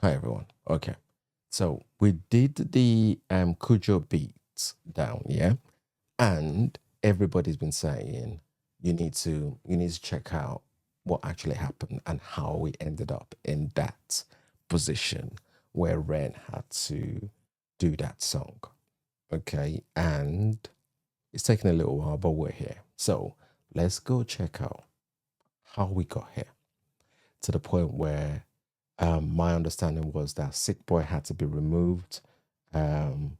Hi everyone. Okay, so we did the KujoBeats down, yeah, and everybody's been saying you need to check out what actually happened and how we ended up in that position where Ren had to do that song. Okay, and it's taken a little while, but we're here. So let's go check out how we got here to the point where my understanding was that Sick Boi had to be removed um,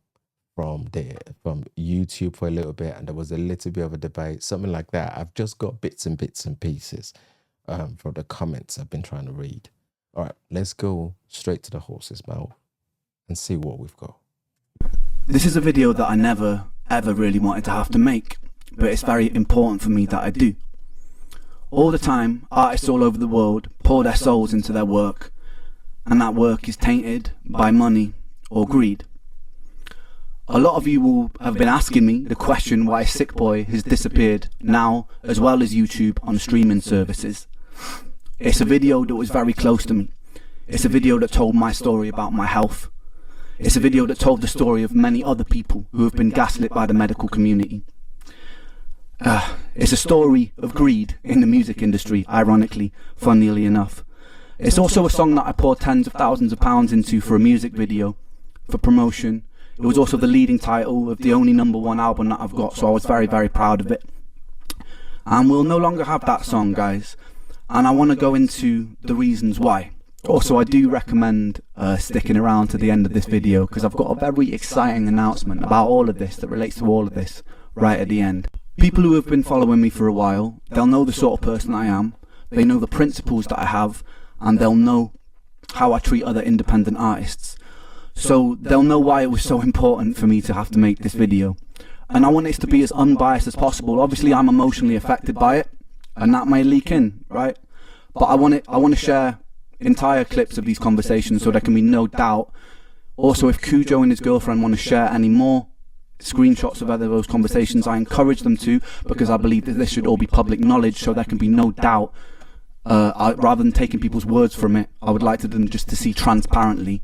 from YouTube for a little bit, and there was a little bit of a debate, something like that. I've just got bits and pieces from the comments I've been trying to read. All right, let's go straight to the horse's mouth and see what we've got. This is a video that I never ever really wanted to have to make, but it's very important for me that I do. All the time, artists all over the world pour their souls into their work, and that work is tainted by money or greed. A lot of you will have been asking me the question why Sick Boi has disappeared now, as well as YouTube on streaming services. It's a video that was very close to me. It's a video that told my story about my health. It's a video that told the story of many other people who have been gaslit by the medical community. It's a story of greed in the music industry, ironically, funnily enough. It's also a song that I poured tens of thousands of pounds into for a music video, for promotion. It was also the leading title of the only #1 album that I've got, so I was very, very proud of it. And we'll no longer have that song, guys. And I want to go into the reasons why. Also, I do recommend sticking around to the end of this video, because I've got a very exciting announcement about all of this that relates to all of this right at the end. People who have been following me for a while, they'll know the sort of person I am. They know the principles that I have, and they'll know how I treat other independent artists. So they'll know why it was so important for me to have to make this video. And I want it to be as unbiased as possible. Obviously, I'm emotionally affected by it, and that may leak in, right? But I want to share entire clips of these conversations so there can be no doubt. Also, if Kujo and his girlfriend want to share any more screenshots of other those conversations, I encourage them to, because I believe that this should all be public knowledge, so there can be no doubt. Rather than taking people's words from it, I would like them just to see transparently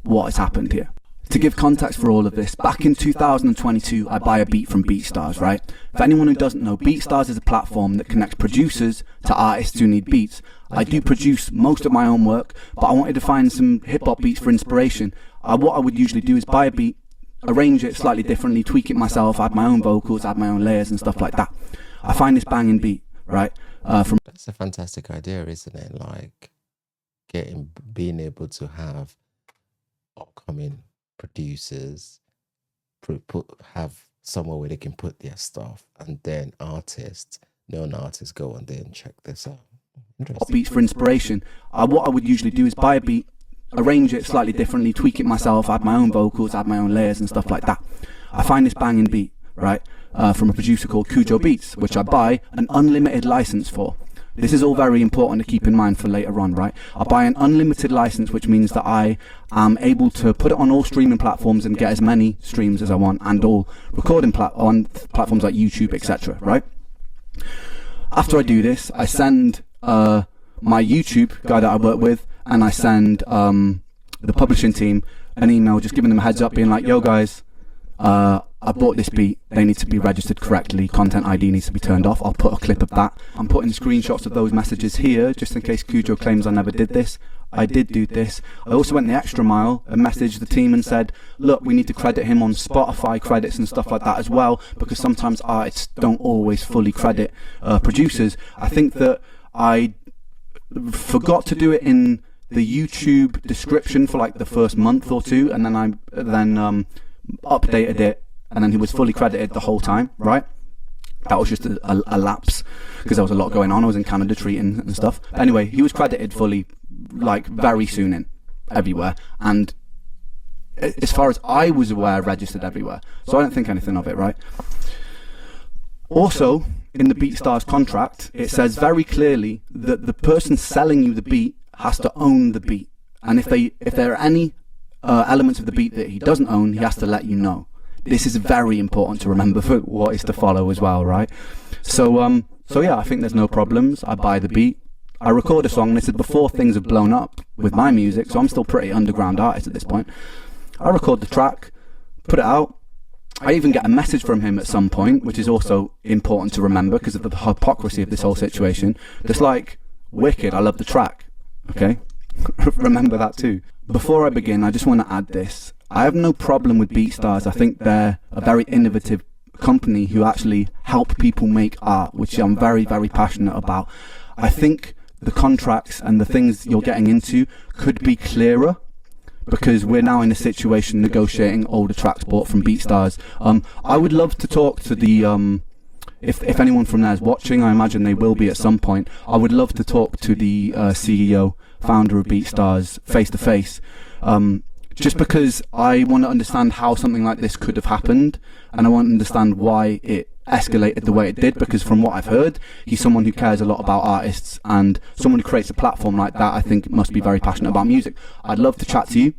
what has happened here. To give context for all of this, back in 2022, I buy a beat from BeatStars, right? For anyone who doesn't know, BeatStars is a platform that connects producers to artists who need beats. I do produce most of my own work, but I wanted to find some hip-hop beats for inspiration. What I would usually do is buy a beat, arrange it slightly differently, tweak it myself, add my own vocals, add my own layers and stuff like that. I find this banging beat, right? That's a fantastic idea, isn't it? Like being able to have upcoming producers have somewhere where they can put their stuff, and then known artists go and then check this out. Interesting. Beats for inspiration. What I would usually do is buy a beat, arrange it slightly differently, tweak it myself, add my own vocals, add my own layers and stuff like that. I find this banging beat, right, from a producer called KujoBeats, which I buy an unlimited license for. This is all very important to keep in mind for later on, right? I buy an unlimited license, which means that I am able to put it on all streaming platforms and get as many streams as I want, and all recording on platforms like YouTube, etc., right? After I do this, I send my YouTube guy that I work with, and I send the publishing team an email just giving them a heads up, being like, yo guys, I bought this beat, they need to be registered correctly, content ID needs to be turned off. I'll put a clip of that. I'm putting screenshots of those messages here, just in case Kujo claims I never did this. I did do this. I also went the extra mile and messaged the team and said, look, we need to credit him on Spotify credits and stuff like that as well, because sometimes artists don't always fully credit producers. I think that I forgot to do it in the YouTube description for like the first month or two, and then I updated it, and then he was fully credited the whole time, right? That was just a lapse, because there was a lot going on. I was in Canada treating and stuff. But anyway, he was credited fully, like, very soon in, everywhere. And as far as I was aware, registered everywhere. So I don't think anything of it, right? Also, in the BeatStars contract, it says very clearly that the person selling you the beat has to own the beat. And if there are any elements of the beat that he doesn't own, he has to let you know. This is very important to remember for what is to follow as well, right? So yeah, I think there's no problems. I buy the beat, I record a song, and this is before things have blown up with my music, so I'm still pretty underground artist at this point. I record the track, put it out. I even get a message from him at some point, which is also important to remember because of the hypocrisy of this whole situation. That's like, wicked, I love the track. Okay? Remember that too. Before I begin, I just want to add this. I have no problem with BeatStars. I think they're a very innovative company who actually help people make art, which I'm very, very passionate about. I think the contracts and the things you're getting into could be clearer, because we're now in a situation negotiating older tracks bought from BeatStars. I would love to talk to the, if anyone from there is watching, I imagine they will be at some point. I would love to talk to the CEO, founder of BeatStars, face to face. Just because I want to understand how something like this could have happened, and I want to understand why it escalated the way it did, because from what I've heard, he's someone who cares a lot about artists, and someone who creates a platform like that I think must be very passionate about music. I'd love to chat to you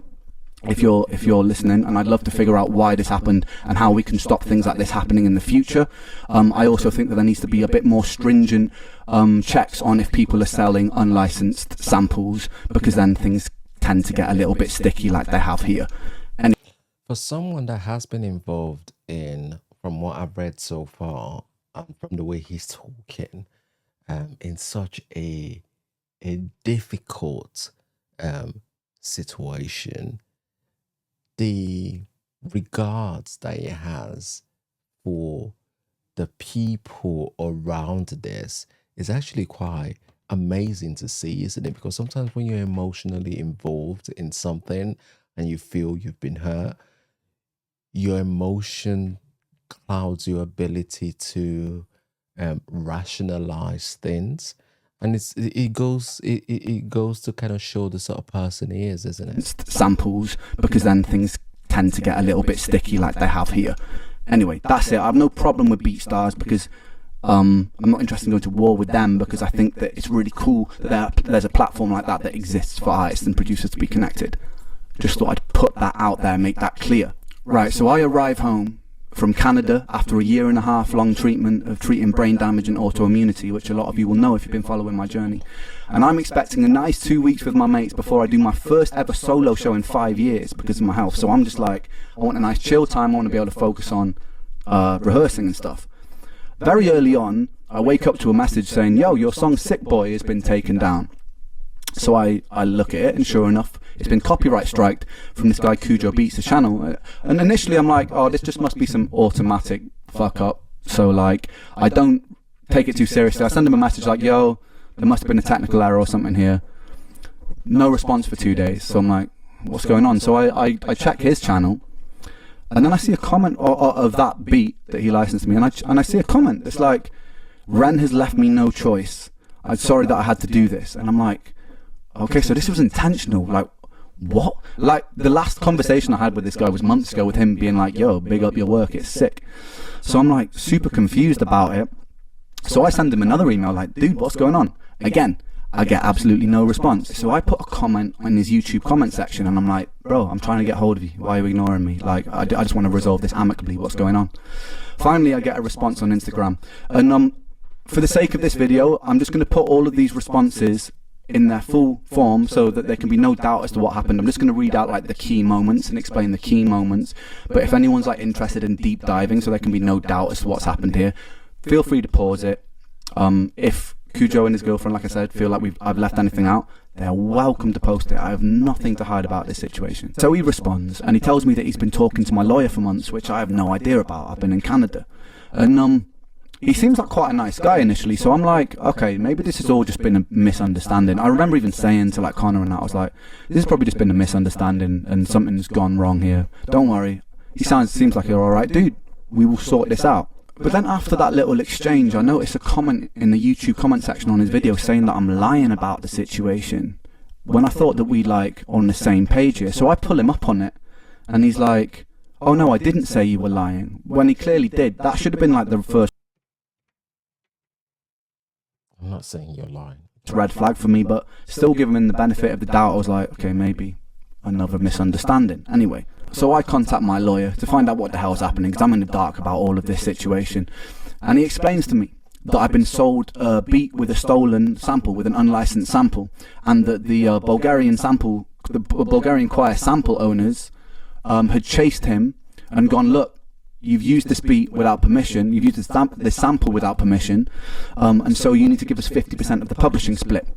if you're listening, and I'd love to figure out why this happened and how we can stop things like this happening in the future. I also think that there needs to be a bit more stringent checks on if people are selling unlicensed samples, because then things tend to get a little bit sticky like they have here. And For someone that has been involved in, from what I've read so far, from the way he's talking, in such a difficult situation, the regards that he has for the people around this is actually quite amazing to see, isn't it? Because sometimes when you're emotionally involved in something and you feel you've been hurt, your emotion clouds your ability to rationalize things, and it goes to kind of show the sort of person he is, isn't it? Samples, because then things tend to get a little bit sticky like they have here. Anyway, that's it. I have no problem with BeatStars, because I'm not interested in going to war with them, because I think that it's really cool that there's a platform like that exists for artists and producers to be connected. Just thought I'd put that out there, make that clear. Right, so I arrive home from Canada after a 1.5 year long treatment of treating brain damage and autoimmunity, which a lot of you will know if you've been following my journey. And I'm expecting a nice 2 weeks with my mates before I do my first ever solo show in 5 years because of my health. So I'm just like, I want a nice chill time. I want to be able to focus on rehearsing and stuff. Very early on, I wake up to a message saying, yo, your song Sick Boi has been taken down. So I look at it, and sure enough, it's been copyright striked from this guy KujoBeats' channel. And initially I'm like, oh, this just must be some automatic fuck up. So like, I don't take it too seriously. I send him a message like, yo, there must have been a technical error or something here. No response for 2 days. So I'm like, what's going on? So I check his channel, and then I see a comment of that beat that he licensed me, and I see a comment that's like, Ren has left me no choice. I'm sorry that I had to do this. And I'm like, okay, so this was intentional. Like, what? Like, the last conversation I had with this guy was months ago, with him being like, yo, big up your work, it's sick. So I'm like super confused about it. So I send him another email like, dude, what's going on? Again, I get absolutely no response. So I put a comment on his YouTube comment section, and I'm like, bro, I'm trying to get hold of you. Why are you ignoring me? Like, I just want to resolve this amicably. What's going on? Finally, I get a response on Instagram. And for the sake of this video, I'm just going to put all of these responses in their full form so that there can be no doubt as to what happened. I'm just going to read out like the key moments and explain the key moments. But if anyone's like interested in deep diving so there can be no doubt as to what's happened here, feel free to pause it. If Kujo and his girlfriend, like I said, feel like I've left anything out, they're welcome to post it. I have nothing to hide about this situation. So he responds, and he tells me that he's been talking to my lawyer for months, which I have no idea about. I've been in Canada. And he seems like quite a nice guy initially, so I'm like, okay, maybe this has all just been a misunderstanding. I remember even saying to like Connor and that, I was like, this has probably just been a misunderstanding and something's gone wrong here. Don't worry. He seems like you're alright, dude. We will sort this out. But then after that little exchange, I noticed a comment in the YouTube comment section on his video saying that I'm lying about the situation, when I thought that we like on the same page here. So I pull him up on it, and he's like, oh no, I didn't say you were lying, when he clearly did. That should have been like the first I'm not saying you're lying. red flag for me, but still giving him the benefit of the doubt. I was like, okay, maybe another misunderstanding. Anyway, so I contact my lawyer to find out what the hell's happening, because I'm in the dark about all of this situation. And he explains to me that I've been sold a beat with a stolen sample, with an unlicensed sample, and that the Bulgarian choir sample owners had chased him and gone, look, you've used this beat without permission, you've used this sample without permission, and so you need to give us 50% of the publishing split.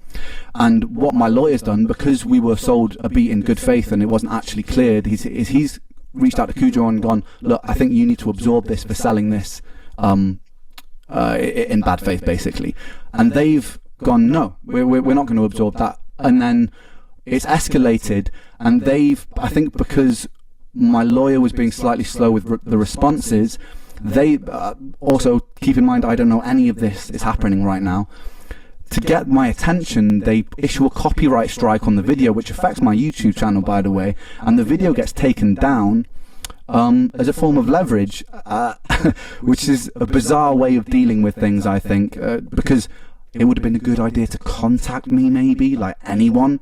And what my lawyer's done, because we were sold a beat in good faith and it wasn't actually cleared, he's reached out to Kujo and gone, look, I think you need to absorb this for selling this in bad faith, basically. And they've gone, no, we're not going to absorb that. And then it's escalated, and I think because my lawyer was being slightly slow with the responses, they also, keep in mind, I don't know any of this is happening right now. To get my attention, they issue a copyright strike on the video, which affects my YouTube channel, by the way, and the video gets taken down as a form of leverage, which is a bizarre way of dealing with things, I think, because it would have been a good idea to contact me, maybe, like anyone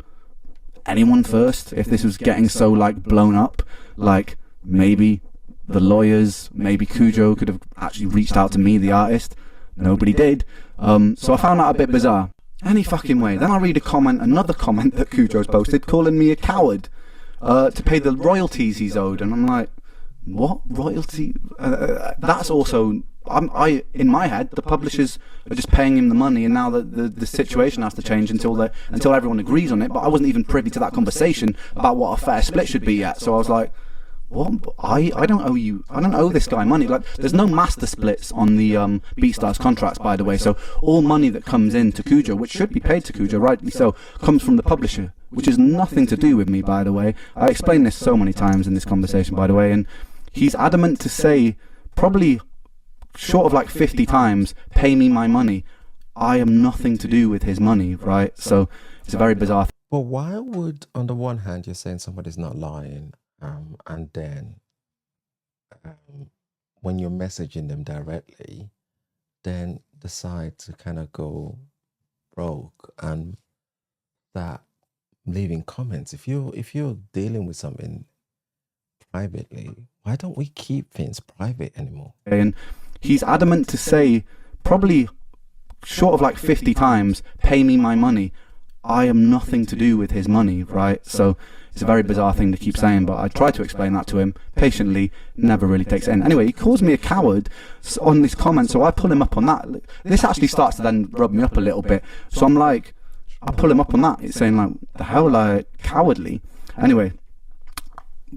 first, if this was getting so like blown up. Like maybe the lawyers, maybe Kujo could have actually reached out to me, the artist. Nobody did. So I found that a bit bizarre. Any fucking way. Then I read another comment that Kujo's posted, calling me a coward to pay the royalties he's owed, and I'm like, what royalty? That's also, in my head, the publishers are just paying him the money, and now the situation has to change until everyone agrees on it. But I wasn't even privy to that conversation about what a fair split should be yet. So I was like, what? I don't owe you. I don't owe this guy money. Like, there's no master splits on the BeatStars contracts, by the way. So all money that comes in to Kujo, which should be paid to Kujo, rightly so, comes from the publisher, which has nothing to do with me, by the way. I explained this so many times in this conversation, by the way, and he's adamant to say, probably short of like 50 times, pay me my money. I am nothing to do with his money, right? So it's a very bizarre thing. Well, why would, on the one hand, you're saying somebody's not lying, and then when you're messaging them directly, then decide to kind of go rogue and that leaving comments. If you're dealing with something privately, why don't we keep things private anymore? And he's adamant to say, probably short of like 50 times, pay me my money. I am nothing to do with his money, right? So it's a very bizarre thing to keep saying, but I try to explain that to him patiently, never really takes it in. Anyway, he calls me a coward on this comment, so I pull him up on that. This actually starts to then rub me up a little bit. So I'm like, I pull him up on that. It's saying like, the hell, like, cowardly. Anyway,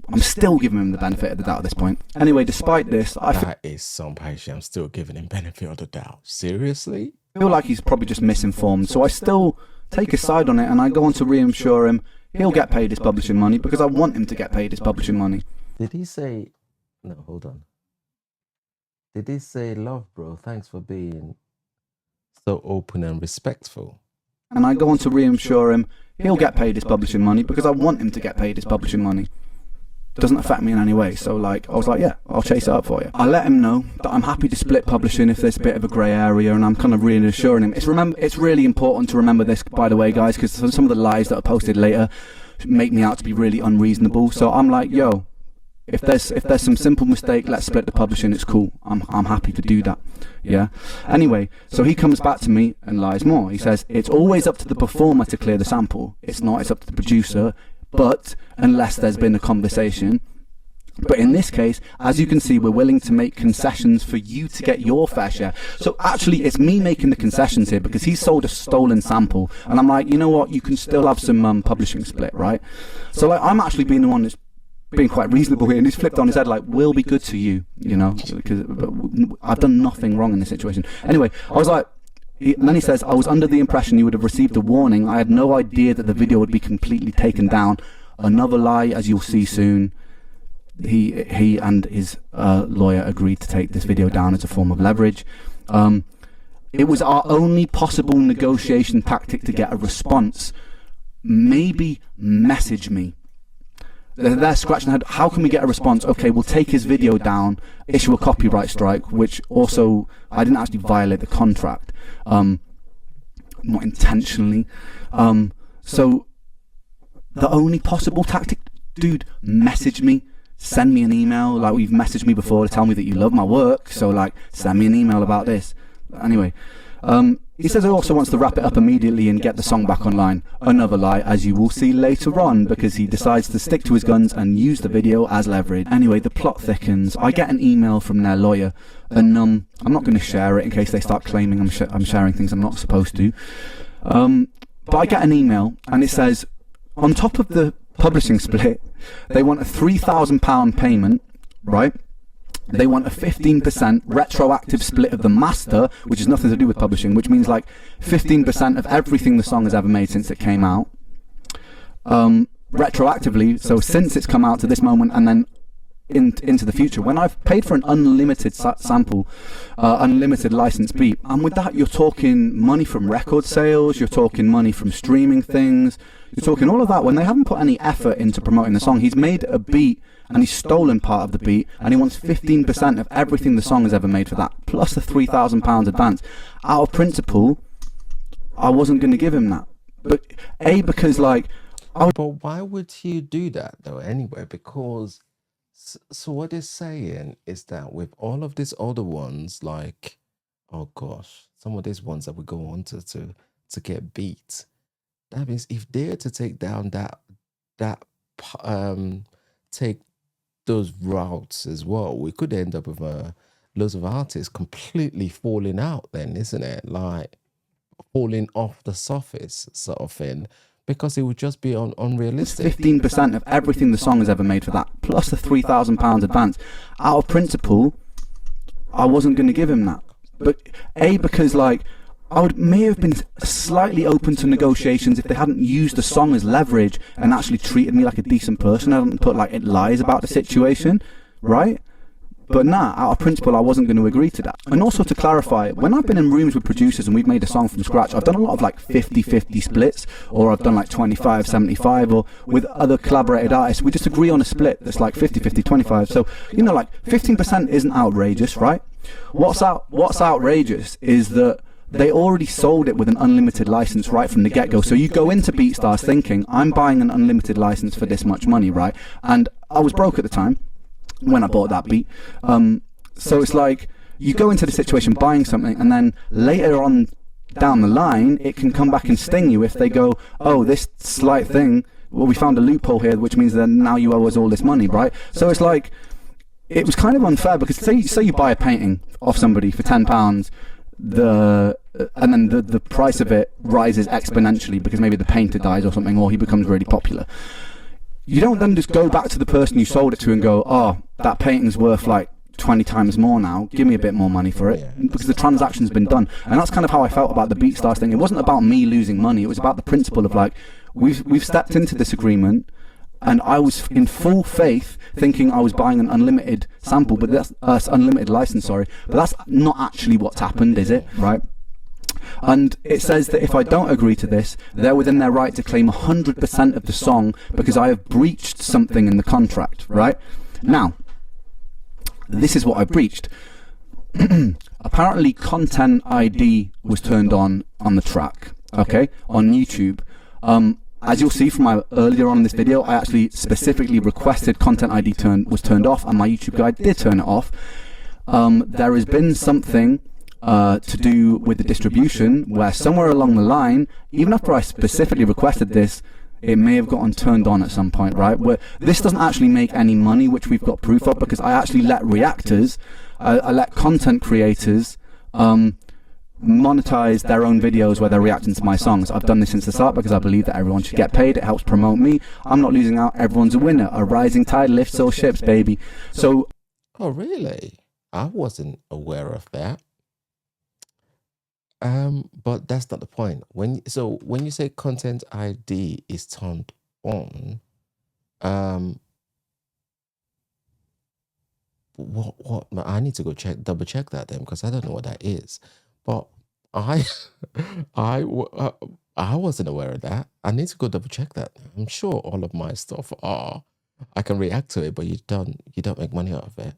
I'm still giving him the benefit of the doubt at this point. Anyway, despite this, that is some patience. I'm still giving him benefit of the doubt. Seriously? I feel like he's probably just misinformed. So I still take his side on it, and I go on to reassure him he'll get paid his publishing money because I want him to get paid his publishing money. Did he say, no, hold on. Did he say, love, bro, thanks for being so open and respectful? And I go on to reassure him he'll get paid his publishing money because I want him to get paid his publishing money. Doesn't affect me in any way. So like, I was like, yeah, I'll chase it up for you. I let him know that I'm happy to split publishing if there's a bit of a grey area, and I'm kind of reassuring him. It's really important to remember this, by the way, guys, because some of the lies that are posted later make me out to be really unreasonable. So I'm like, yo, if there's some simple mistake, let's split the publishing. It's cool. I'm happy to do that. Yeah. Anyway, so he comes back to me and lies more. He says it's always up to the performer to clear the sample. It's not. It's up to the producer. But unless there's been a conversation. But in this case, as you can see, we're willing to make concessions for you to get your fair share. So actually, it's me making the concessions here because he sold a stolen sample. And I'm like, you know what? You can still have some publishing split, right? So like, I'm actually being the one that's being quite reasonable here. And he's flipped on his head like, we'll be good to you, you know, because I've done nothing wrong in this situation. Anyway, I was like, and then he says, I was under the impression you would have received a warning. I had no idea that the video would be completely taken down. Another lie, as you'll see soon. He and his lawyer agreed to take this video down as a form of leverage. It was our only possible negotiation tactic to get a response. Maybe message me. They're scratching their head. How can we get a response? Okay, we'll take his video down, issue a copyright strike, which also, I didn't actually violate the contract. Not intentionally. So the only possible tactic, dude, message me, send me an email. Like, you've messaged me before to tell me that you love my work, so like, send me an email about this. Anyway, he says he also wants to wrap it up immediately and get the song back online. Another lie, as you will see later on, because he decides to stick to his guns and use the video as leverage. Anyway, the plot thickens. I get an email from their lawyer, and I'm not going to share it in case they start claiming I'm sharing things I'm not supposed to. But I get an email, and it says, on top of the publishing split, they want a £3,000 payment, right? They want a 15% retroactive split of the master, which has nothing to do with publishing, which means like 15% of everything the song has ever made since it came out. Retroactively, so since it's come out to this moment and then into the future, when I've paid for an unlimited sample, unlimited license beat, and with that you're talking money from record sales, you're talking money from streaming things, you're talking all of that when they haven't put any effort into promoting the song. He's made a beat and he's stolen part of the beat, and he wants 15% of everything the song has ever made for that, plus a £3,000 advance. Out of principle, I wasn't going to give him that. But because like, but why would you do that though anyway? Because so what they're saying is that with all of these other ones, like, oh gosh, some of these ones that we go on to get beat, that means if they're to take down take those routes as well, we could end up with loads of artists completely falling out then, isn't it? Like falling off the surface sort of thing, because it would just be unrealistic. 15% of everything the song has ever made for that, plus a £3,000 advance. Out of principle, I wasn't going to give him that. But because like, may have been slightly open to negotiations if they hadn't used the song as leverage and actually treated me like a decent person. I hadn't put like lies about the situation, right? But nah, out of principle, I wasn't going to agree to that. And also to clarify, when I've been in rooms with producers and we've made a song from scratch, I've done a lot of like 50-50 splits, or I've done like 25-75, or with other collaborated artists, we just agree on a split that's like 50-50, 25. So, you know, like 15% isn't outrageous, right? What's outrageous is that they already sold it with an unlimited license right from the get-go. So you go into BeatStars thinking, I'm buying an unlimited license for this much money, right? And I was broke at the time when I bought that beat. So it's like, you go into the situation buying something, and then later on down the line, it can come back and sting you if they go, oh, this slight thing, well, we found a loophole here, which means that now you owe us all this money, right? So it's like, it was kind of unfair, because say you buy a painting off somebody for £10, and then the price of it rises exponentially because maybe the painter dies or something, or he becomes really popular. You don't then just go back to the person you sold it to and go, oh, that painting's worth like 20 times more now, give me a bit more money for it, because the transaction's been done. And that's kind of how I felt about the BeatStars thing. It wasn't about me losing money, it was about the principle of like, we've stepped into this agreement, and I was in full faith thinking I was buying an unlimited sample, but that's unlimited license, sorry, but that's not actually what's happened, is it? Right? And it says that if I don't agree to this, they're within their right to claim 100% of the song because I have breached something in the contract, right? Now, this is what I breached. Apparently Content ID was turned on the track, okay, on YouTube. As you'll see from my earlier on in this video, I actually specifically requested Content ID was turned off, and my YouTube guide did turn it off. There has been something to do with the distribution where somewhere along the line, even after I specifically requested this, it may have gotten turned on at some point, right? Where this doesn't actually make any money, which we've got proof of, because I actually let reactors, I let content creators monetize their own videos where they're reacting to my songs. I've done this since the start because I believe that everyone should get paid. It helps promote me. I'm not losing out. Everyone's a winner. A rising tide lifts all ships, baby. So, oh really? I wasn't aware of that. But that's not the point. When you say Content ID is turned on, what I need to go double check that then, because I don't know what that is. But I wasn't aware of that. I need to go double check that. I'm sure all of my stuff I can react to it, but you don't make money out of it.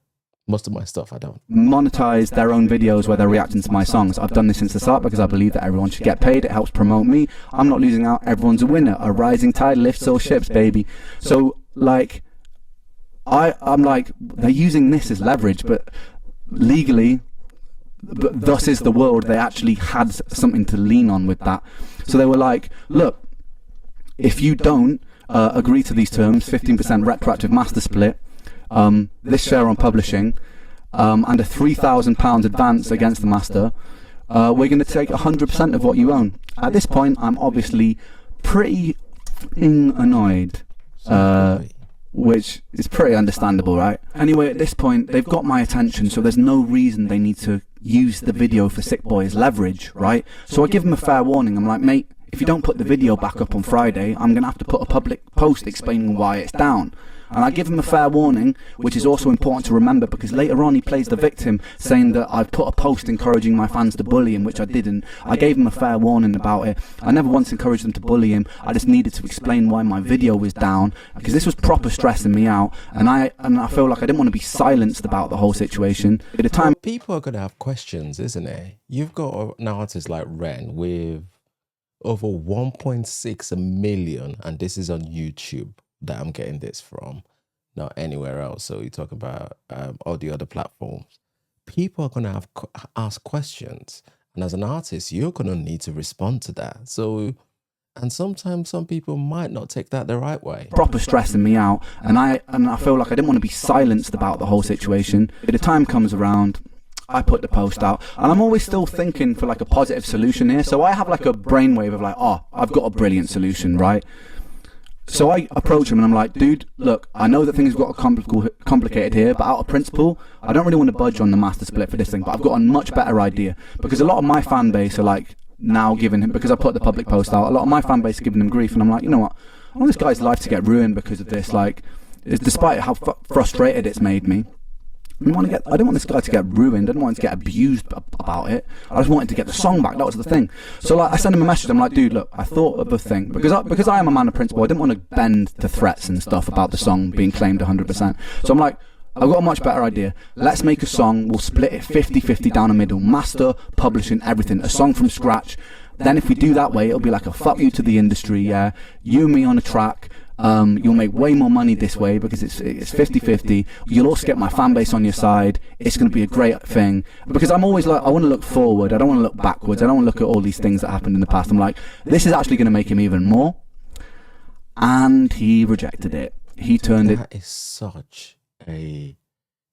Most of my stuff I don't. Monetize their own videos where they're reacting to my songs. I've done this since the start because I believe that everyone should get paid. It helps promote me. I'm not losing out. Everyone's a winner. A rising tide lifts all ships, baby. So like, I'm like, they're using this as leverage, but legally but thus is the world. They actually had something to lean on with that. So they were like, look, if you don't agree to these terms, 15% retroactive master split, this share on publishing, and a £3,000 advance against the master, we're going to take 100% of what you own. At this point, I'm obviously pretty annoyed, which is pretty understandable, right? Anyway, at this point, they've got my attention, so there's no reason they need to use the video for Sick Boi as leverage, right? So I give them a fair warning. I'm like, mate, if you don't put the video back up on Friday, I'm going to have to put a public post explaining why it's down. And I give him a fair warning, which is also important to remember, because later on he plays the victim, saying that I've put a post encouraging my fans to bully him, which I didn't. I gave him a fair warning about it. I never once encouraged them to bully him. I just needed to explain why my video was down, because this was proper stressing me out, and I feel like I didn't want to be silenced about the whole situation. At the time, people are going to have questions, isn't it? You've got an artist like Ren with over 1.6 million, and this is on YouTube that I'm getting this from, not anywhere else. So you talk about all the other platforms. People are going to ask questions, and as an artist, you're going to need to respond to that. So, and sometimes some people might not take that the right way. Proper stressing me out, and I feel like I didn't want to be silenced about the whole situation. But the time comes around, I put the post out, and I'm always still thinking for like a positive solution here. So I have like a brainwave of like, oh, I've got a brilliant solution, right? So I approach him and I'm like, dude, look, I know that things got complicated here, but out of principle, I don't really want to budge on the master split for this thing, but I've got a much better idea. Because a lot of my fan base are like now giving him, because I put the public post out, a lot of my fan base are giving him grief, and I'm like, you know what, I want this guy's life to get ruined because of this. Like, despite how frustrated it's made me, I didn't want this guy to get ruined. I didn't want him to get abused about it. I just wanted to get the song back. That was the thing. So like, I sent him a message. I'm like, dude, look, I thought of a thing, because I am a man of principle. I didn't want to bend to threats and stuff about the song being claimed 100%. So I'm like, I've got a much better idea. Let's make a song. We'll split it 50-50 down the middle. Master, publishing, everything. A song from scratch. Then if we do that way, it'll be like a fuck you to the industry. Yeah, you and me on a track. You'll make way more money this way because it's 50-50. You'll also get my fan base on your side. It's going to be a great thing, because I'm always like, I want to look forward. I don't want to look backwards. I don't want to look at all these things that happened in the past. I'm like, this is actually going to make him even more. And he rejected it. He turned it. That is such a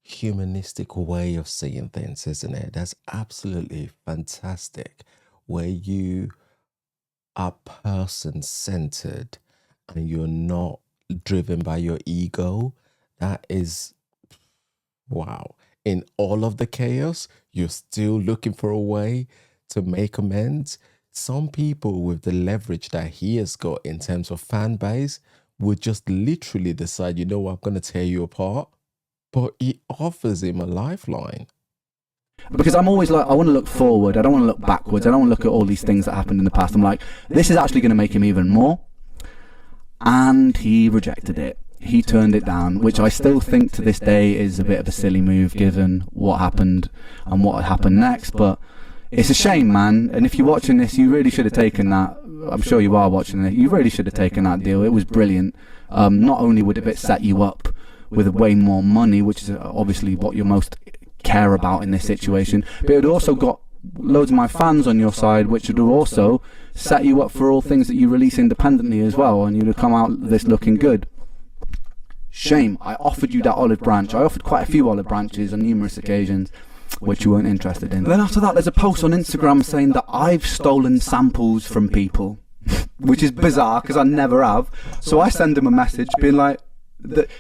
humanistic way of seeing things, isn't it? That's absolutely fantastic, where you are person-centered and you're not driven by your ego. That is, wow. In all of the chaos, you're still looking for a way to make amends. Some people with the leverage that he has got in terms of fan base would just literally decide, you know what, I'm going to tear you apart. But he offers him a lifeline. Because I'm always like, I want to look forward. I don't want to look backwards. I don't want to look at all these things that happened in the past. I'm like, this is actually going to make him even more. And he rejected it. He turned it down, which I still think to this day is a bit of a silly move given what happened and what happened next. But it's a shame, man. And if you're watching this, you really should have taken that. I'm sure you are watching it. You really should have taken that deal. It was brilliant. Not only would it set you up with way more money, which is obviously what you most care about in this situation, but it also got loads of my fans on your side, which would also set you up for all things that you release independently as well, and you'd have come out this looking good. Shame. I offered you that olive branch. I offered quite a few olive branches on numerous occasions, which you weren't interested in. Then after that, there's a post on Instagram saying that I've stolen samples from people, which is bizarre because I never have. So I send him a message being like,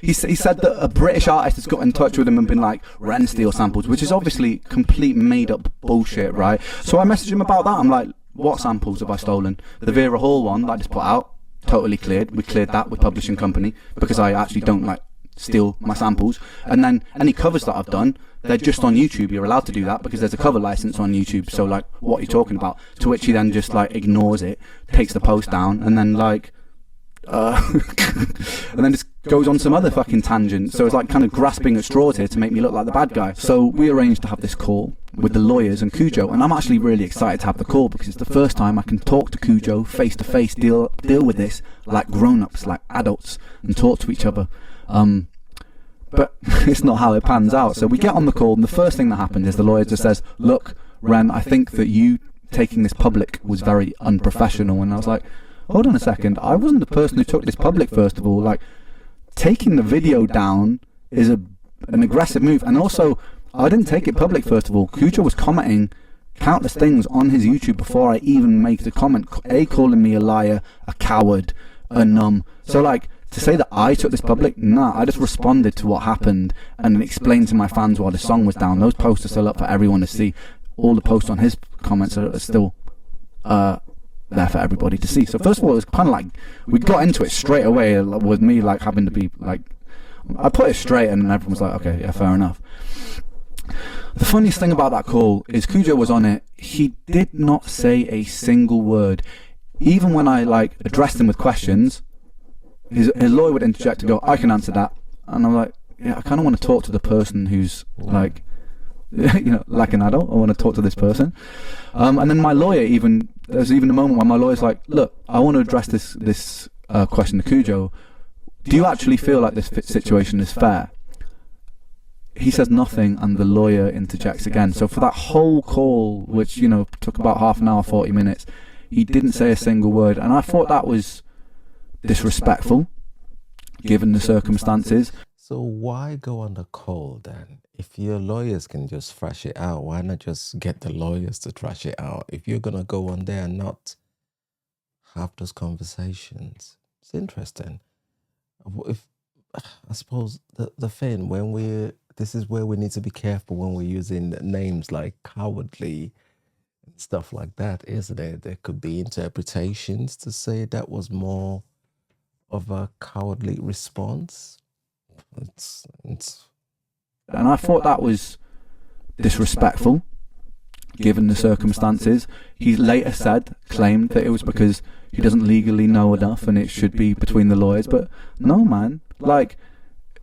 he said that a British artist has got in touch with him and been like, Ren steal samples, which is obviously complete made up bullshit, right? So I messaged him about that. I'm like, what samples have I stolen? The Vera Hall one that I just put out, totally cleared. We cleared that with publishing company because I actually don't like steal my samples. And then any covers that I've done, they're just on YouTube. You're allowed to do that because there's a cover license on YouTube. So like, what are you talking about? To which he then just like ignores it, takes the post down, and then like and then just goes on some other fucking tangent. So it's like kind of grasping at straws here to make me look like the bad guy. So we arranged to have this call with the lawyers and Kujo, and I'm actually really excited to have the call because it's the first time I can talk to Kujo face to face, deal with this like grown-ups, like adults, and talk to each other. But it's not how it pans out. So we get on the call, and the first thing that happens is the lawyer just says, look, Ren, I think that you taking this public was very unprofessional. And I was like, hold on a second, I wasn't the person who took this public, first of all. Like, taking the video down is an aggressive move. And also, I didn't take it public, first of all. Kujo was commenting countless things on his YouTube before I even make the comment. Calling me a liar, a coward, a numb. So, like, to say that I took this public, nah, I just responded to what happened and explained to my fans why the song was down. Those posts are still up for everyone to see. All the posts on his comments are still there for everybody to see. So first of all, it was kind of like, we got into it straight away with me like having to be like, I put it straight and everyone was like, okay, yeah, fair enough. The funniest thing about that call is Kujo was on it. He did not say a single word. Even when I like addressed him with questions, his lawyer would interject and go, I can answer that. And I'm like, yeah, I kind of want to talk to the person who's like, you know, like an adult. I want to talk to this person. And then my lawyer there's even a moment when my lawyer's like, look, I want to address this question to Kujo. Do you actually feel like this situation is fair? He says nothing, and the lawyer interjects again. So for that whole call, which, you know, took about half an hour, 40 minutes, he didn't say a single word. And I thought that was disrespectful, given the circumstances. So why go on the call then? If your lawyers can just thrash it out, why not just get the lawyers to thrash it out? If you're going to go on there and not have those conversations, it's interesting. If I suppose the thing, this is where we need to be careful when we're using names like cowardly and stuff like that, isn't it? There could be interpretations to say that was more of a cowardly response. And I thought that was disrespectful, given the circumstances. He later claimed that it was because he doesn't legally know enough and it should be between the lawyers. But no, man, like,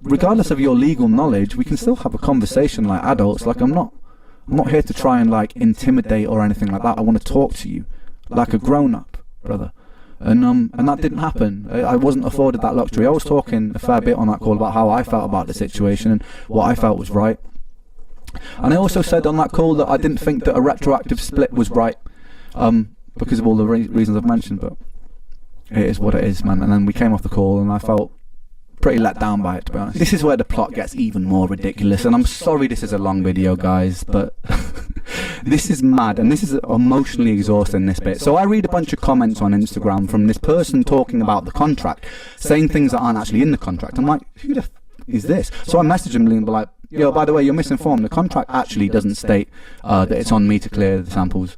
regardless of your legal knowledge, we can still have a conversation like adults. Like, I'm not here to try and like intimidate or anything like that. I want to talk to you like a grown-up, brother. And that didn't happen. I wasn't afforded that luxury. I was talking a fair bit on that call about how I felt about the situation and what I felt was right. And I also said on that call that I didn't think that a retroactive split was right, because of all the reasons I've mentioned. But it is what it is, man. And then we came off the call and I felt pretty let down by it, to be honest. This is where the plot gets even more ridiculous, and I'm sorry this is a long video, guys, but this is mad, and this is emotionally exhausting, this bit. So I read a bunch of comments on Instagram from this person talking about the contract, saying things that aren't actually in the contract. I'm like, who the is this? So I message him and be like, yo, by the way, you're misinformed. The contract actually doesn't state that it's on me to clear the samples.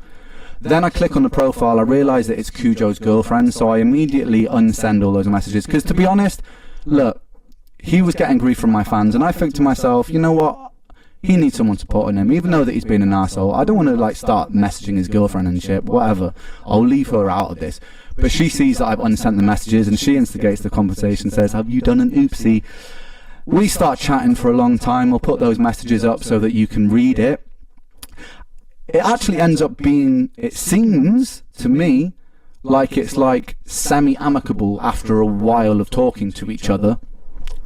Then I click on the profile, I realise that it's Kujo's girlfriend, so I immediately unsend all those messages, because to be honest, look, he was getting grief from my fans, and I think to myself, you know what, he needs someone supporting him, even though that he's been an arsehole. I don't want to like start messaging his girlfriend and shit, whatever. I'll leave her out of this. But she sees that I've unsent the messages and she instigates the conversation, says, have you done an oopsie? We start chatting for a long time. We'll put those messages up so that you can read it. It actually ends up being, it seems to me, like it's like semi-amicable after a while of talking to each other.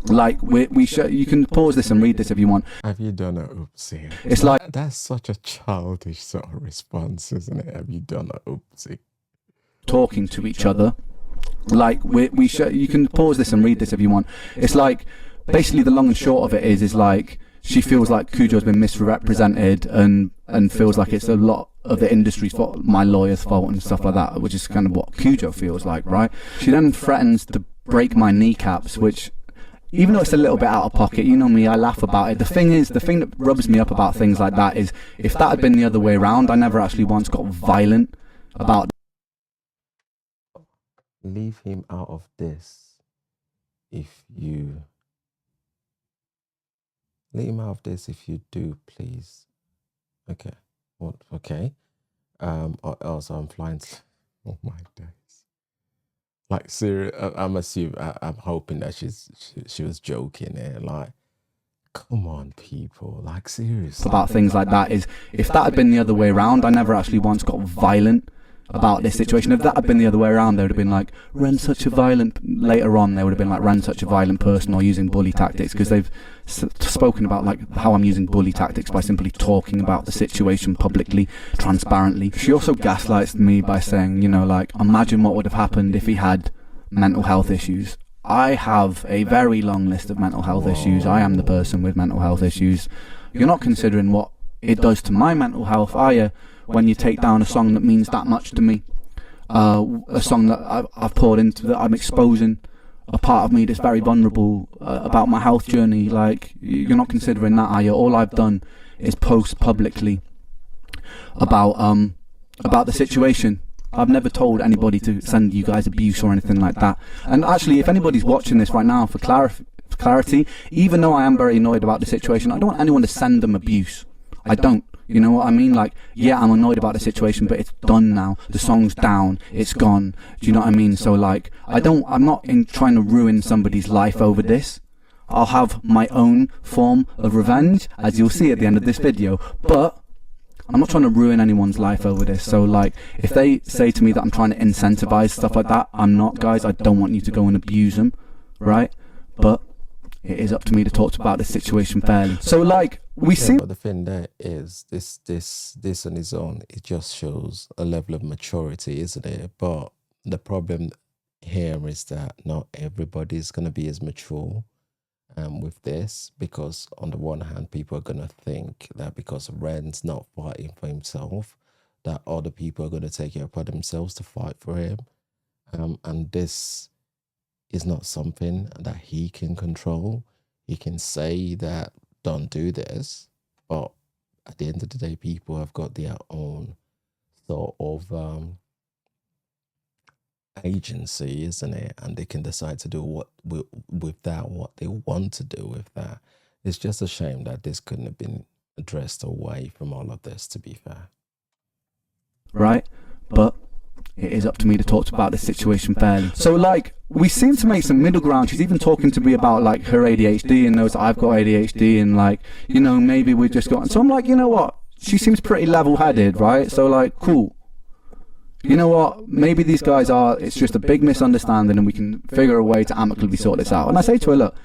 Like you can pause this and read this if you want. Have you done a oopsie? It's like, that's such a childish sort of response, isn't it? Have you done a oopsie? Talking to each other. Like you can pause this and read this if you want. It's like, basically the long and short of it is like she feels like Kujo's been misrepresented and feels like it's a lot of the industry's fault, my lawyer's fault and stuff like that, which is kind of what Kujo feels like, right? She then threatens to break my kneecaps, which, even though it's a little bit out of pocket, you know me, I laugh about it. The thing that rubs me up about things like that is, if that had been the other way around, I never actually once got violent about. Leave him out of this. Leave him out of this if you do, please. Okay. What? Okay. Also, I'm flying. Oh my days. Like, serious. I'm assuming. I'm hoping that she was joking there. Like, come on, people. Like, seriously. About things like that is, if that had been the other way around, I never actually once got violent about this situation. If that had been the other way around, they would have been like, Ren's such a violent, later on they would have been like, Ren's such a violent person, or using bully tactics, because they've spoken about like how I'm using bully tactics by simply talking about the situation publicly, transparently. She also gaslights me by saying, you know, like, imagine what would have happened if he had mental health issues. I have a very long list of mental health issues. I am the person with mental health issues. You're not considering what it does to my mental health, are you, when you take down a song that means that much to me? A song that I've poured into, that I'm exposing a part of me that's very vulnerable about my health journey. Like, you're not considering that, are you? All I've done is post publicly about the situation. I've never told anybody to send you guys abuse or anything like that. And actually, if anybody's watching this right now, for clarity, even though I am very annoyed about the situation, I don't want anyone to send them abuse. I don't. You know what I mean? Like, yeah, I'm annoyed about the situation, but it's done now. The song's down. It's gone. Do you know what I mean? So, like, I'm not trying to ruin somebody's life over this. I'll have my own form of revenge, as you'll see at the end of this video. But I'm not trying to ruin anyone's life over this. So, like, if they say to me that I'm trying to incentivize stuff like that, I'm not, guys. I don't want you to go and abuse them, right? But it is up to me to talk about this situation fairly. So, like, we see. But the thing there is, this on its own, it just shows a level of maturity, isn't it? But the problem here is that not everybody's going to be as mature with this, because on the one hand, people are going to think that because Ren's not fighting for himself, that other people are going to take it upon themselves to fight for him. And this is not something that he can control. He can say that, don't do this, but at the end of the day, people have got their own sort of agency, isn't it? And they can decide to do what with that, what they want to do with that. It's just a shame that this couldn't have been addressed away from all of this, to be fair. Right? But it is up to me to talk about this situation fairly. So, like, we seem to make some middle ground. She's even talking to me about, like, her ADHD, and knows that I've got ADHD, and, like, you know, maybe we've just got... So I'm like, you know what? She seems pretty level-headed, right? So, like, cool. You know what? Maybe these guys are... It's just a big misunderstanding, and we can figure a way to amicably sort this out. And I say to her, look,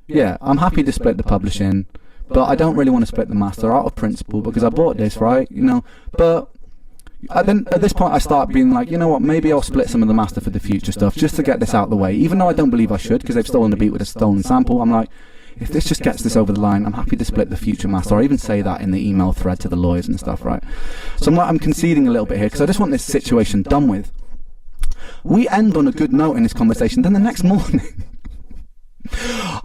yeah, I'm happy to split the publishing, but I don't really want to split the master out of principle, because I bought this, right? You know, but... Then at this point I start being like, you know what, maybe I'll split some of the master for the future stuff, just to get this out of the way, even though I don't believe I should, because they've stolen the beat with a stolen sample. I'm like, if this just gets this over the line, I'm happy to split the future master. I even say that in the email thread to the lawyers and stuff, right? So I'm conceding a little bit here, because I just want this situation done with. We end on a good note in this conversation. Then the next morning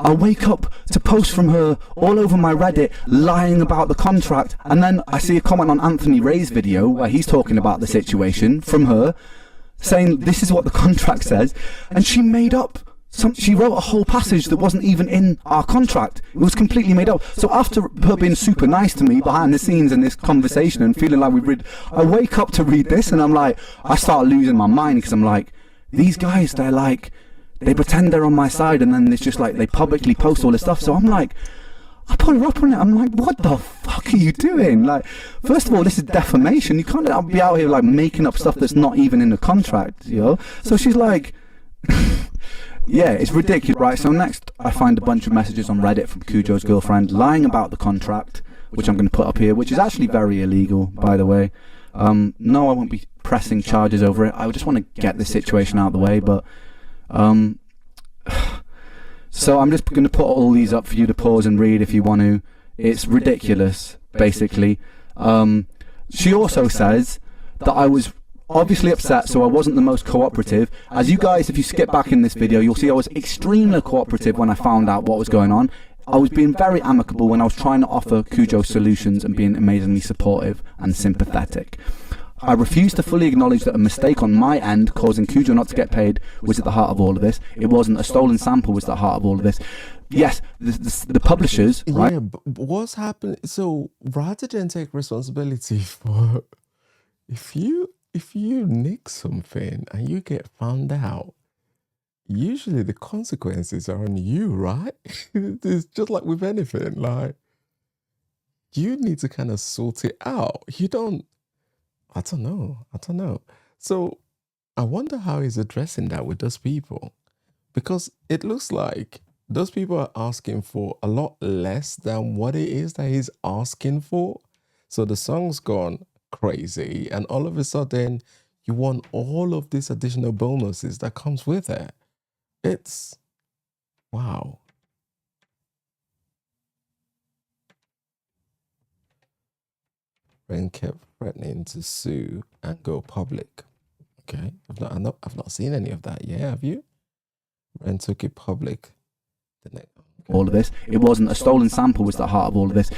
I wake up to posts from her all over my Reddit lying about the contract, and then I see a comment on Anthony Ray's video where he's talking about the situation from her, saying this is what the contract says, and she made up she wrote a whole passage that wasn't even in our contract. It was completely made up. So after her being super nice to me behind the scenes in this conversation and feeling like I wake up to read this, and I'm like, I start losing my mind, because I'm like, these guys, they're like, they pretend they're on my side, and then it's just like they publicly post all this stuff. So I'm like, I put her up on it. I'm like, what the fuck are you doing? Like, first of all, this is defamation. You can't be out here like making up stuff that's not even in the contract, you know? So she's like, yeah, it's ridiculous, right? So next I find a bunch of messages on Reddit from Kujo's girlfriend lying about the contract, which I'm going to put up here, which is actually very illegal, by the way. No, I won't be pressing charges over it. I just want to get this situation out of the way, but so I'm just going to put all these up for you to pause and read if you want to. It's ridiculous, basically. She also says that I was obviously upset, so I wasn't the most cooperative. As you guys, if you skip back in this video, you'll see I was extremely cooperative when I found out what was going on. I was being very amicable when I was trying to offer Kujo solutions and being amazingly supportive and sympathetic. I refuse to fully acknowledge that a mistake on my end causing Kujo not to get paid was at the heart of all of this. It wasn't. A stolen sample was at the heart of all of this. Yes, the publishers, right? Yeah, but what's happening? So rather than take responsibility for, if you nick something and you get found out, usually the consequences are on you, right? It's just like with anything, like, you need to kind of sort it out. You don't, I don't know. So I wonder how he's addressing that with those people, because it looks like those people are asking for a lot less than what it is that he's asking for. So the song's gone crazy, and all of a sudden you want all of these additional bonuses that comes with it. It's wow. Ren kept threatening to sue and go public. Okay, I've not seen any of that yet. Have you? Ren took it public. All of this, it wasn't a stolen sample was the heart of all of this.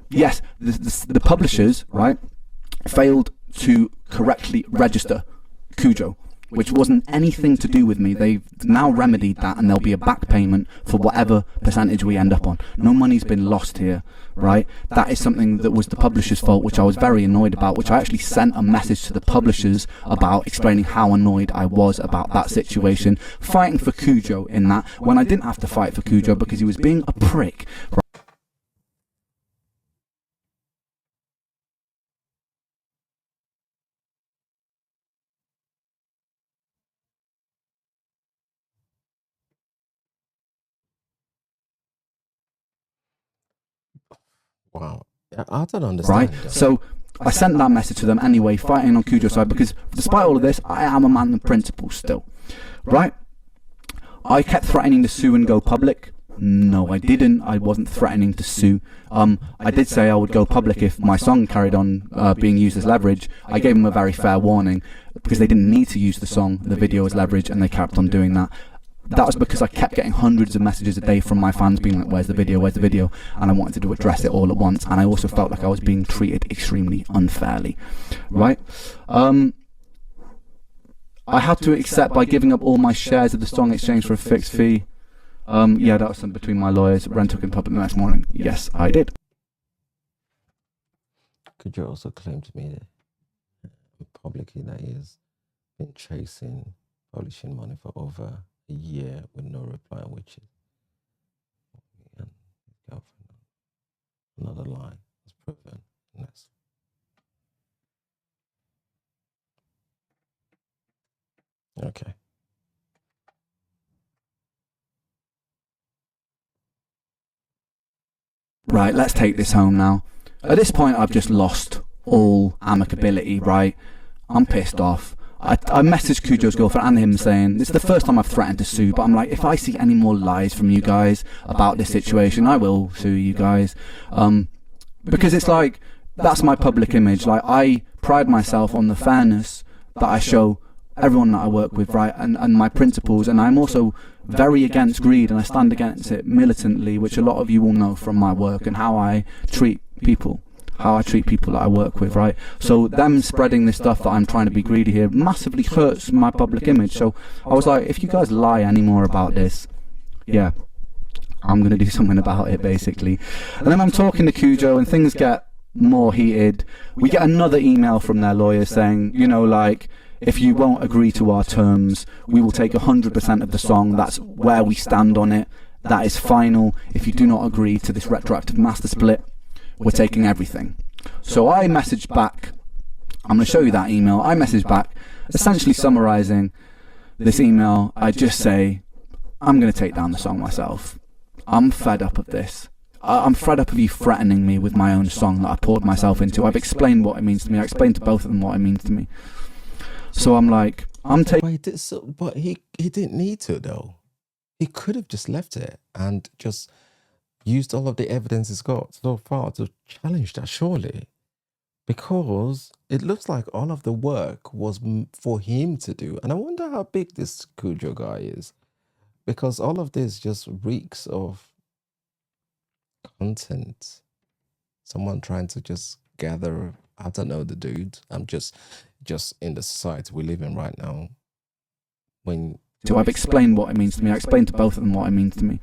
Yes, the publishers, right, failed to correctly register Kujo, which wasn't anything to do with me. They've now remedied that, and there'll be a back payment for whatever percentage we end up on. No money's been lost here, right? That is something that was the publisher's fault, which I was very annoyed about, which I actually sent a message to the publishers about, explaining how annoyed I was about that situation, fighting for Kujo in that, when I didn't have to fight for Kujo because he was being a prick. Wow. I don't understand. Right? So I sent that message to them anyway, fighting on Kujo's side, because despite all of this, I am a man of principle still. Right? I kept threatening to sue and go public. No, I didn't. I wasn't threatening to sue. I did say I would go public if my song carried on being used as leverage. I gave them a very fair warning, because they didn't need to use the song, the video as leverage, and they kept on doing that. That was because I kept getting hundreds of messages a day from my fans being like, where's the video, where's the video? And I wanted to address it all at once. And I also felt like I was being treated extremely unfairly, right? I had to accept by giving up all my shares of the song in exchange for a fixed fee. Yeah, that was something between my lawyers. Ren took in public the next morning. Yes, I did. Could you also claim to me publicly that he has been chasing publishing money for over a year with no reply, which is and his girlfriend. Another lie was proven. Yes. Okay. Right, let's take this home now. At this point, I've just lost all amicability, right? I'm pissed off. I messaged Kujo's girlfriend and him saying, this is the first time I've threatened to sue, but I'm like, if I see any more lies from you guys about this situation, I will sue you guys. Because it's like, that's my public image. Like, I pride myself on the fairness that I show everyone that I work with, right? And my principles. And I'm also very against greed, and I stand against it militantly, which a lot of you will know from my work and how I treat people. How I treat people that I work with, right? So them spreading this stuff that I'm trying to be greedy here massively hurts my public image. So I was like, if you guys lie anymore about this, yeah, I'm going to do something about it, basically. And then I'm talking to Kujo and things get more heated. We get another email from their lawyer saying, you know, like, if you won't agree to our terms, we will take 100% of the song. That's where we stand on it. That is final. If you do not agree to this retroactive master split, we're taking everything. So I messaged back. I'm going to show you that email. I messaged back, essentially summarizing this email. I just say, I'm going to take down the song myself. I'm fed up of this. I'm fed up of you threatening me with my own song that I poured myself into. I've explained what it means to me. I explained to both of them what it means to me. So I'm like, I'm taking... But he didn't need to, though. He could have just left it and just used all of the evidence he's got so far to challenge that, surely. Because it looks like all of the work was for him to do. And I wonder how big this Kujo guy is. Because all of this just reeks of content. Someone trying to just gather, I don't know, the dude. I'm just in the society we live in right now. So I've explained what it means to me. I explained to both of them what it means to me.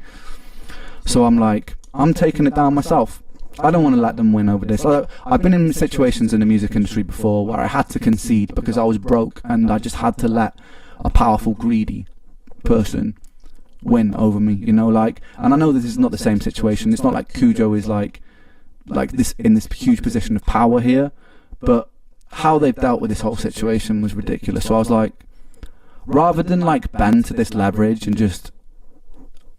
So I'm like, I'm taking it down myself. I don't want to let them win over this. I've been in situations in the music industry before where I had to concede because I was broke, and I just had to let a powerful, greedy person win over me, you know, like, and I know this is not the same situation. It's not like Kujo is like this in this huge position of power here, but how they've dealt with this whole situation was ridiculous. So I was like, rather than like bend to this leverage and just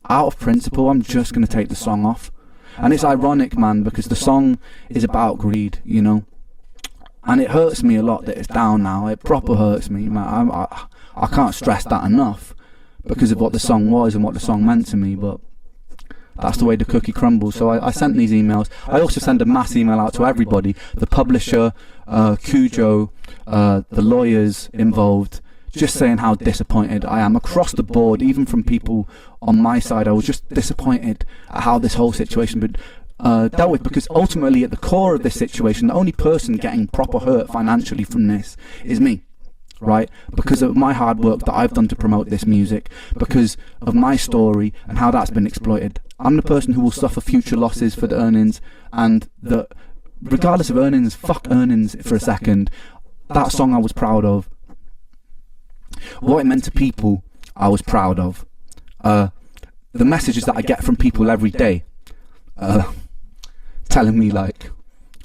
out of principle, I'm just going to take the song off. And it's ironic, man, because the song is about greed, you know, and it hurts me a lot that it's down now. It proper hurts me, man. I can't stress that enough because of what the song was and what the song meant to me, but that's the way the cookie crumbles. So I sent these emails. I also sent a mass email out to everybody, the publisher, Kujo, the lawyers involved, just saying how disappointed I am across the board, even from people on my side. I was just disappointed at how this whole situation been dealt with, because ultimately at the core of this situation, the only person getting proper hurt financially from this is me, right? Because of my hard work that I've done to promote this music, because of my story and how that's been exploited. I'm the person who will suffer future losses for the earnings, and that regardless of earnings, fuck earnings for a second, that song I was proud of. What it meant to people, I was proud of. The messages that I get from people every day, telling me like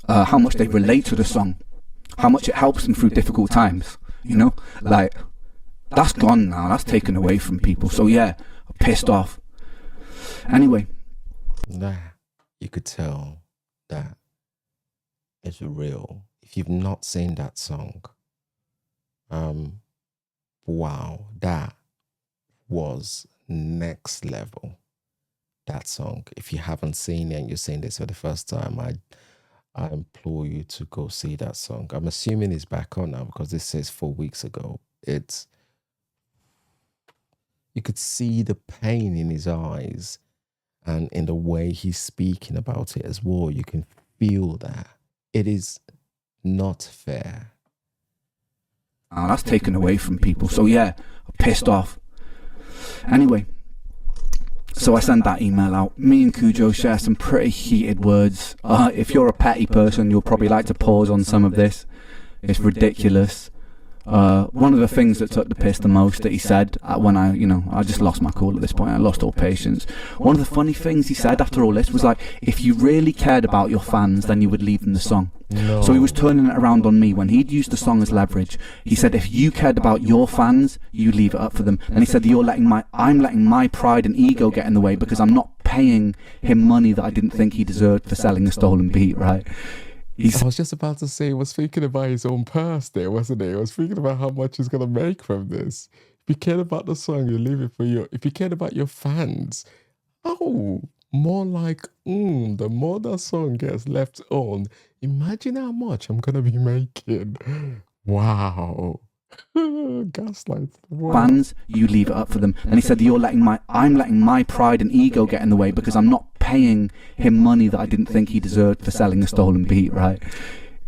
how much they relate to the song, how much it helps them through difficult times, you know, like that's gone now, that's taken away from people. So yeah, I'm pissed off. Anyway, you could tell that it's real. If you've not seen that song, wow, that was next level. That song. If you haven't seen it and you're seeing this for the first time, I implore you to go see that song. I'm assuming it's back on now because this says 4 weeks ago. You could see the pain in his eyes and in the way he's speaking about it as well. You can feel that. It is not fair. That's taken away from people. So yeah, I'm pissed off. Anyway, so I sent that email out. Me and Kujo share some pretty heated words. If you're a petty person, you'll probably like to pause on some of this. It's ridiculous. One of the things that took the piss the most that he said when I just lost my cool at this point. I lost all patience. One of the funny things he said after all this was like, if you really cared about your fans, then you would leave them the song. No. So he was turning it around on me when he'd used the song as leverage. He said, if you cared about your fans, you leave it up for them. And he said, I'm letting my pride and ego get in the way because I'm not paying him money that I didn't think he deserved for selling a stolen beat, right? I was just about to say, he was thinking about his own purse there, wasn't he? He was thinking about how much he's going to make from this. If you cared about the song, you leave it for you. If you cared about your fans, more like, the more that song gets left on, imagine how much I'm going to be making. Wow. Gaslight. Wow. Fans, you leave it up for them. And he said, I'm letting my pride and ego get in the way because I'm not paying him money that I didn't think he deserved for selling a stolen beat, right?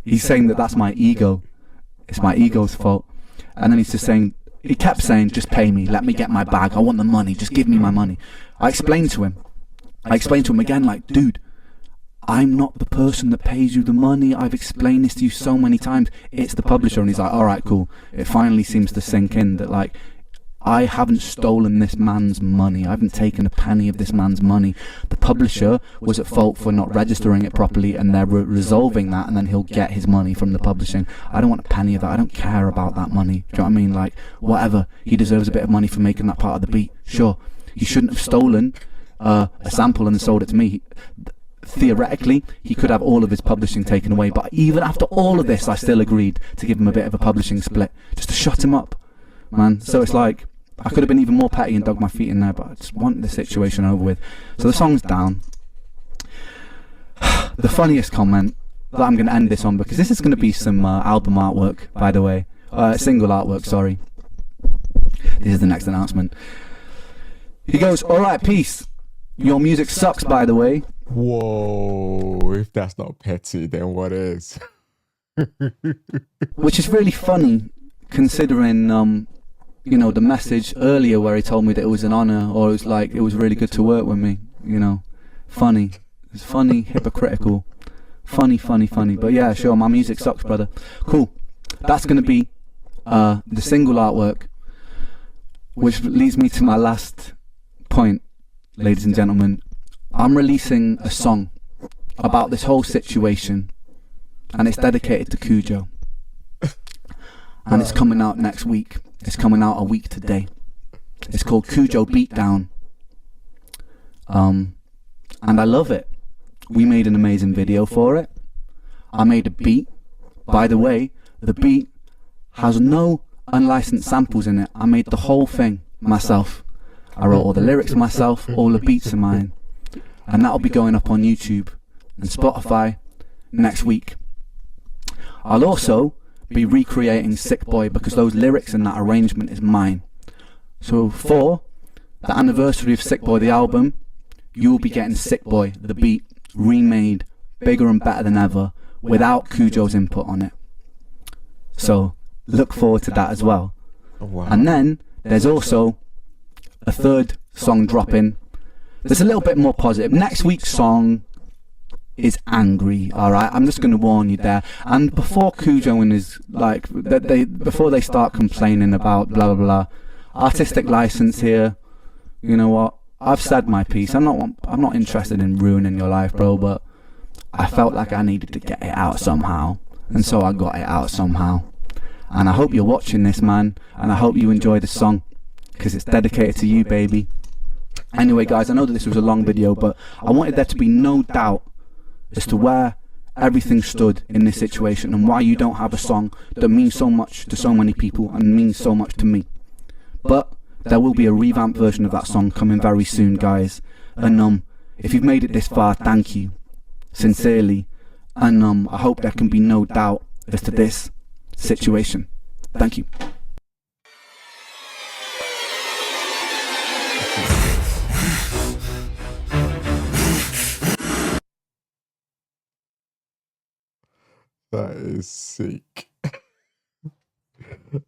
He's saying that that's my ego. It's my ego's fault. And then he's just saying, he kept saying, just pay me, let me get my bag, I want the money, just give me my money. I explained to him again, like, dude, I'm not the person that pays you the money. I've explained this to you so many times. It's the publisher. And he's like, all right, cool. It finally seems to sink in that, like, I haven't stolen this man's money. I haven't taken a penny of this man's money. The publisher was at fault for not registering it properly, and they're resolving that, and then he'll get his money from the publishing. I don't want a penny of that. I don't care about that money. Do you know what I mean? Like, whatever. He deserves a bit of money for making that part of the beat. Sure. He shouldn't have stolen a sample and sold it to me. Theoretically, he could have all of his publishing taken away, but even after all of this, I still agreed to give him a bit of a publishing split, just to shut him up, man. So it's like, I could have been even more petty and dug my feet in there, but I just want the situation over with. So the song's down. The funniest comment that I'm going to end this on, because this is going to be some album artwork, by the way, single artwork, sorry. This is the next announcement. He goes, alright, peace. Your music sucks, by the way. Whoa, if that's not petty, then what is? Which is really funny, considering, the message earlier where he told me that it was an honor, or it was like, it was really good to work with me, Funny. It's funny, hypocritical. Funny. But yeah, sure, my music sucks, brother. Cool. That's going to be the single artwork, which leads me to my last point, ladies and gentlemen. I'm releasing a song about this whole situation, and it's dedicated to Kujo. And it's coming out next week. It's coming out a week today. It's called Kujo Beatdown. And I love it. We made an amazing video for it. I made a beat. By the way, the beat has no unlicensed samples in it. I made the whole thing myself. I wrote all the lyrics myself, all the beats are mine. And that'll be going up on YouTube and Spotify next week. I'll also be recreating Sick Boi because those lyrics and that arrangement is mine. So for the anniversary of Sick Boi, the album, you will be getting Sick Boi, the beat, remade, bigger and better than ever, without Kujo's input on it. So look forward to that as well. Oh, wow. And then there's also a third song dropping. There's a little bit more positive. Next week's song is angry, alright? I'm just going to warn you there. And before Kujo and his, like, before they start complaining about blah blah blah, artistic license here, you know what? I've said my piece. I'm not interested in ruining your life, bro, but I felt like I needed to get it out somehow. And so I got it out somehow. And I hope you're watching this, man. And I hope you enjoy the song, because it's dedicated to you, baby. Anyway, guys, I know that this was a long video, but I wanted there to be no doubt as to where everything stood in this situation and why you don't have a song that means so much to so many people and means so much to me. But there will be a revamped version of that song coming very soon, guys. And if you've made it this far, thank you. Sincerely. And I hope there can be no doubt as to this situation. Thank you. That is sick.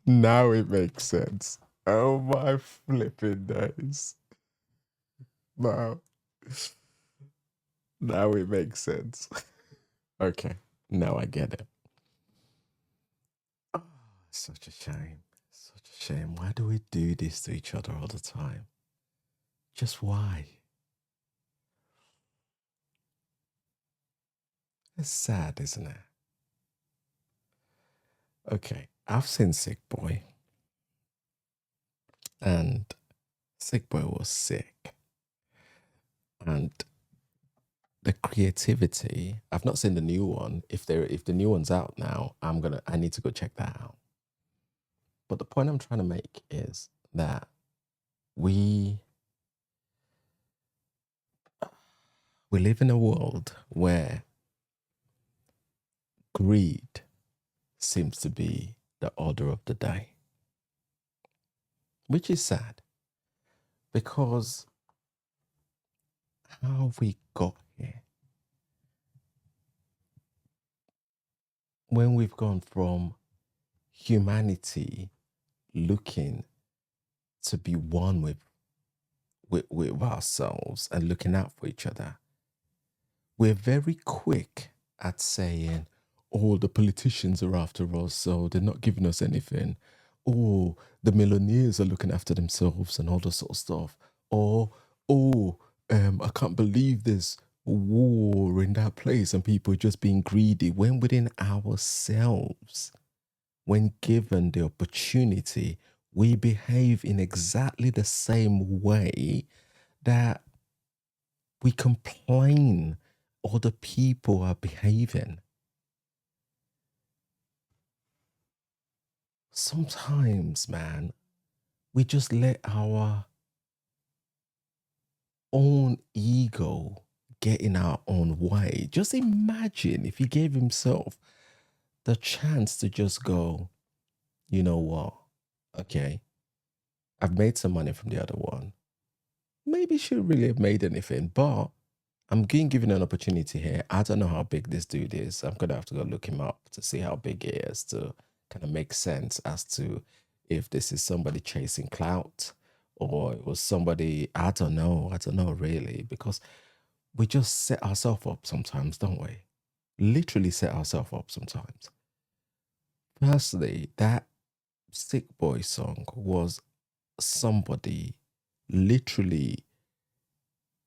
Now it makes sense. Oh my flipping days. Wow. Now it makes sense. Okay, now I get it. Oh, such a shame. Such a shame. Why do we do this to each other all the time? Just why? It's sad, isn't it? Okay, I've seen Sick Boi. And Sick Boi was sick. And the creativity, I've not seen the new one. If the new one's out now, I need to go check that out. But the point I'm trying to make is that we live in a world where greed seems to be the order of the day, which is sad, because how have we got here when we've gone from humanity looking to be one with ourselves and looking out for each other? We're very quick at saying, oh, the politicians are after us, so they're not giving us anything. Oh, the millionaires are looking after themselves and all that sort of stuff. Or, I can't believe there's war in that place and people just being greedy. When within ourselves, when given the opportunity, we behave in exactly the same way that we complain other people are behaving. Sometimes, man, we just let our own ego get in our own way. Just imagine if he gave himself the chance to just go, you know what? Okay, I've made some money from the other one. Maybe shouldn't really have made anything, but I'm being given an opportunity here. I don't know how big this dude is. I'm gonna have to go look him up to see how big he is to kind of make sense as to if this is somebody chasing clout or it was somebody, I don't know really, because we just set ourselves up sometimes, don't we? Literally set ourselves up sometimes. Firstly, that Sick Boi song was somebody literally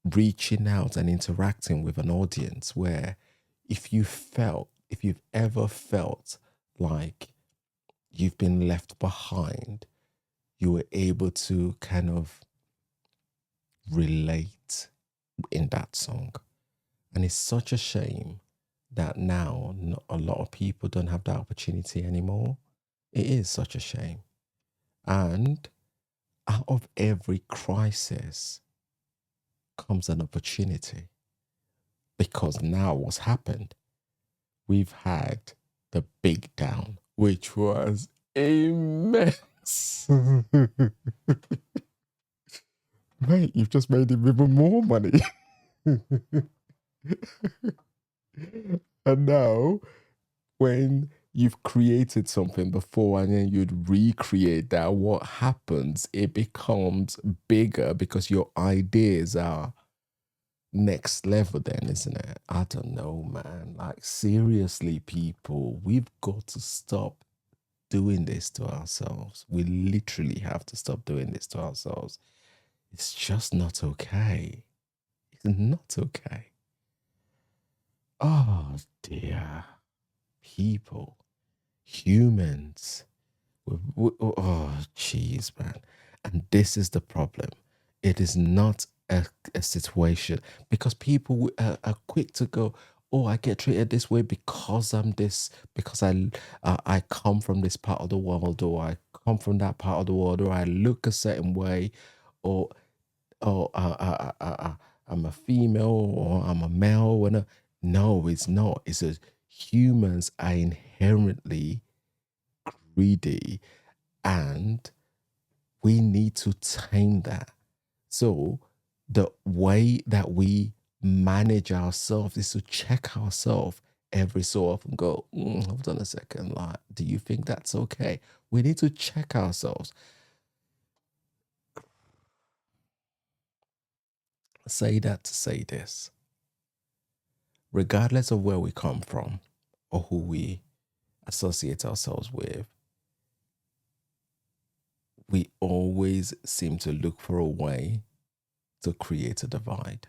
reaching out and interacting with an audience where if you've ever felt like you've been left behind, you were able to kind of relate in that song. And it's such a shame that now a lot of people don't have that opportunity anymore. It is such a shame. And out of every crisis comes an opportunity, because now what's happened, we've had the big down, which was immense. Mate, you've just made him even more money. And now, when you've created something before and then you'd recreate that, what happens? It becomes bigger because your ideas are next level, then, isn't it? I don't know, man. Like, seriously, people, we've got to stop doing this to ourselves. We literally have to stop doing this to ourselves. It's just not okay. It's not okay. Oh dear. People, humans. Oh, jeez, man. And this is the problem. It is not a situation, because people are quick to go, oh, I get treated this way because I'm this, because I come from this part of the world, or I come from that part of the world, or I look a certain way, or I'm a female, or I'm a male. No, it's not. It's a humans are inherently greedy, and we need to tame that. So the way that we manage ourselves is to check ourselves every so often. Go, hold on a second. Like, do you think that's okay? We need to check ourselves. Say that to say this. Regardless of where we come from or who we associate ourselves with, we always seem to look for a way to create a divide.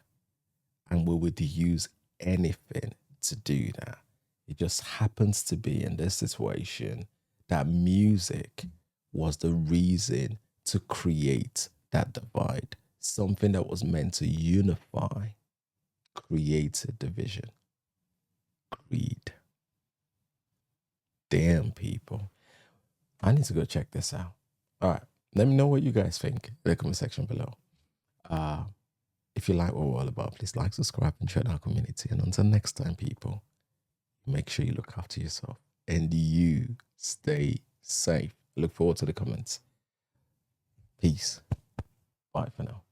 And we would use anything to do that. It just happens to be in this situation that music was the reason to create that divide. Something that was meant to unify created division. Greed. Damn, people. I need to go check this out. All right. Let me know what you guys think in the comment section below. If you like what we're all about, please like, subscribe, and join our community. And until next time, people, make sure you look after yourself and you stay safe. Look forward to the comments. Peace. Bye for now.